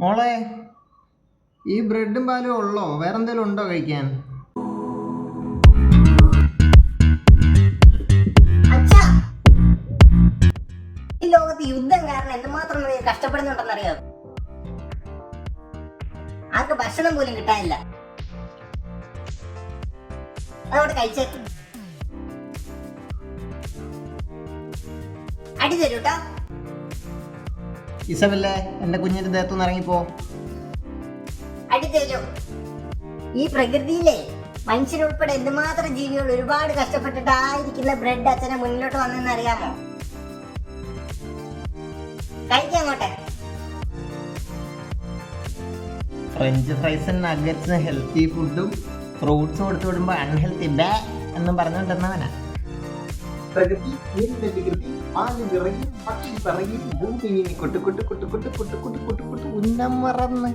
മോളെ, ഈ ബ്രെഡും പാലും ഉള്ളോ? വേറെന്തെങ്കിലും ഉണ്ടോ കഴിക്കാൻ? അച്ഛാ, ഈ ലോകത്ത് യുദ്ധം കാരണം എന്തുമാത്രം കഷ്ടപ്പെടുന്നുണ്ടെന്നറിയോ? ആർക്ക് ഭക്ഷണം പോലും കിട്ടാനില്ല. അതവിടെ കഴിച്ചേക്ക്. അടി തരൂട്ടോ. ഇസബല്ലേ, എന്റെ കുഞ്ഞിന്റെ ദേഹത്തുനിന്ന് ഇറങ്ങിപ്പോ. അടി തരൂ. ഈ പ്രകൃതിയിലെ മനുഷ്യരുൾപ്പെടെ എന്തുമാത്രം ജീവികൾ ഒരുപാട് കഷ്ടപ്പെട്ടിട്ടായിരിക്കുന്ന ബ്രെഡ് അച്ഛനെ മുന്നിലോട്ട് വന്നെന്ന് അറിയാമോ? കഴിക്കങ്ങോട്ടെ. ഫ്രഞ്ച് ഫ്രൈസും നഗറ്റ്സും ഹെൽത്തി ഫുഡും ഫ്രൂട്ട്സും കൊടുത്തു വിടുമ്പോ അൺഹെൽത്തി ബേ എന്നും പറഞ്ഞുകൊണ്ടിരുന്നവനാ. പ്രകൃതി പാല് വിറകി പക്ഷി പിറകി ഭൂമി കൊട്ടുകൊട്ട് കൊട്ടുകൊട്ട് കൊട്ടുകൊട്ട് കൊട്ടുകൊട്ട് ഉന്നം മറന്ന്